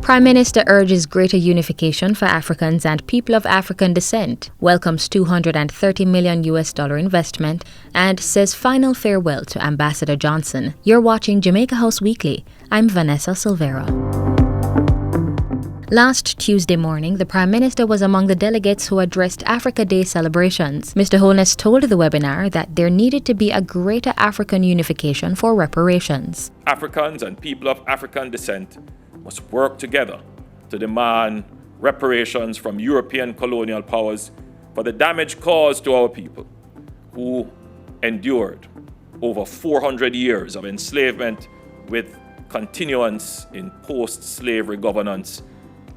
Prime Minister urges greater unification for Africans and people of African descent, welcomes $230 million investment, and says final farewell to Ambassador Johnson. You're watching Jamaica House Weekly. I'm Vanessa Silvera. Last Tuesday morning, the Prime Minister was among the delegates who addressed Africa Day celebrations. Mr. Holness told the webinar that there needed to be a greater African unification for reparations. Africans and people of African descent must work together to demand reparations from European colonial powers for the damage caused to our people, who endured over 400 years of enslavement with continuance in post-slavery governance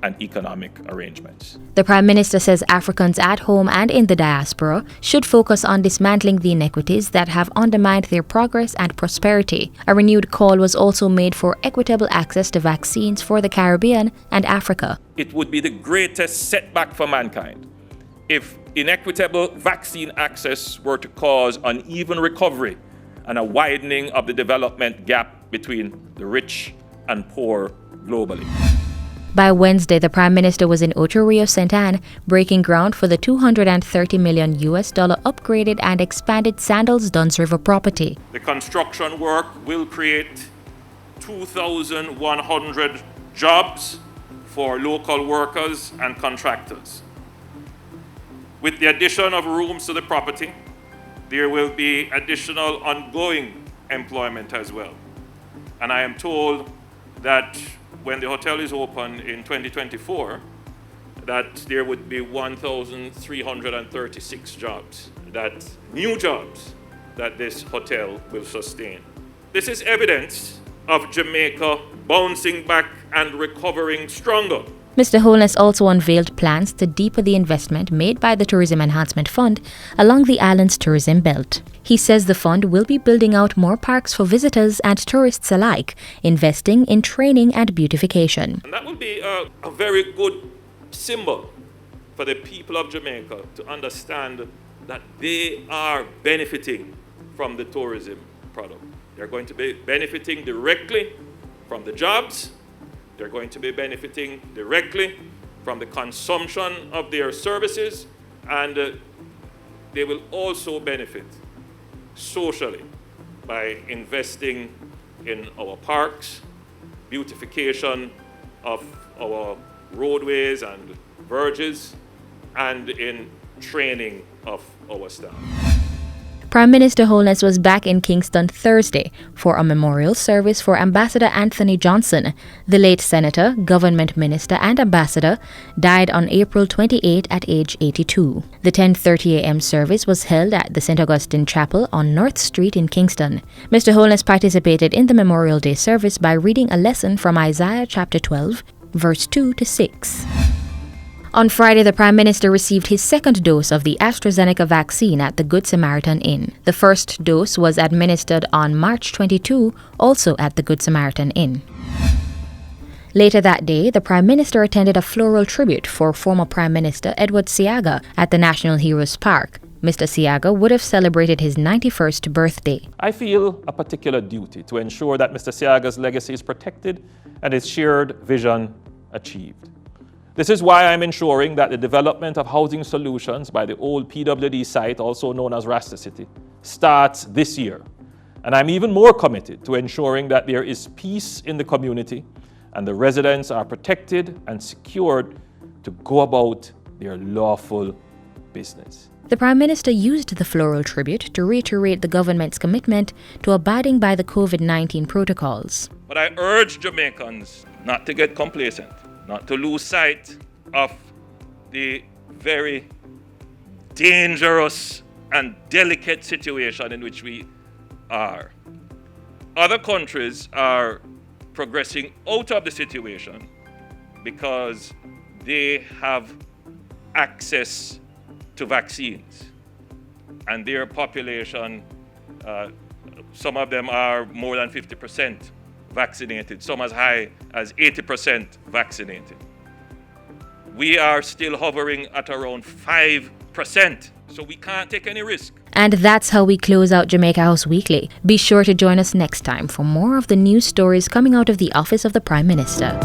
and economic arrangements. The Prime Minister says Africans at home and in the diaspora should focus on dismantling the inequities that have undermined their progress and prosperity. A renewed call was also made for equitable access to vaccines for the Caribbean and Africa. It would be the greatest setback for mankind if inequitable vaccine access were to cause uneven recovery and a widening of the development gap between the rich and poor globally. By Wednesday, the Prime Minister was in Ocho Rios, St. Anne, breaking ground for the $230 million upgraded and expanded Sandals Duns River property. The construction work will create 2,100 jobs for local workers and contractors. With the addition of rooms to the property, there will be additional ongoing employment as well. And I am told that when the hotel is open in 2024, that there would be 1,336 jobs, new jobs that this hotel will sustain. This is evidence of Jamaica bouncing back and recovering stronger. Mr. Holness also unveiled plans to deepen the investment made by the Tourism Enhancement Fund along the island's tourism belt. He says the fund will be building out more parks for visitors and tourists alike, investing in training and beautification. And that will be a very good symbol for the people of Jamaica to understand that they are benefiting from the tourism product. They're going to be benefiting directly from the jobs. They're going to be benefiting directly from the consumption of their services, and they will also benefit socially by investing in our parks, beautification of our roadways and verges, and in training of our staff. Prime Minister Holness was back in Kingston Thursday for a memorial service for Ambassador Anthony Johnson. The late senator, government minister and ambassador died on April 28 at age 82. The 10:30 a.m. service was held at the St. Augustine Chapel on North Street in Kingston. Mr. Holness participated in the Memorial Day service by reading a lesson from Isaiah chapter 12, verse 2 to 6. On Friday, the Prime Minister received his second dose of the AstraZeneca vaccine at the Good Samaritan Inn. The first dose was administered on March 22, also at the Good Samaritan Inn. Later that day, the Prime Minister attended a floral tribute for former Prime Minister Edward Seaga at the National Heroes Park. Mr. Seaga would have celebrated his 91st birthday. I feel a particular duty to ensure that Mr. Seaga's legacy is protected and his shared vision achieved. This is why I'm ensuring that the development of housing solutions by the old PWD site, also known as Rasta City, starts this year. And I'm even more committed to ensuring that there is peace in the community and the residents are protected and secured to go about their lawful business. The Prime Minister used the floral tribute to reiterate the government's commitment to abiding by the COVID-19 protocols. But I urge Jamaicans not to get complacent, not to lose sight of the very dangerous and delicate situation in which we are. Other countries are progressing out of the situation because they have access to vaccines, and their population, some of them are more than 50% vaccinated, some as high as 80% vaccinated. We are still hovering at around 5%, so we can't take any risk. And that's how we close out Jamaica House Weekly. Be sure to join us next time for more of the news stories coming out of the office of the Prime Minister.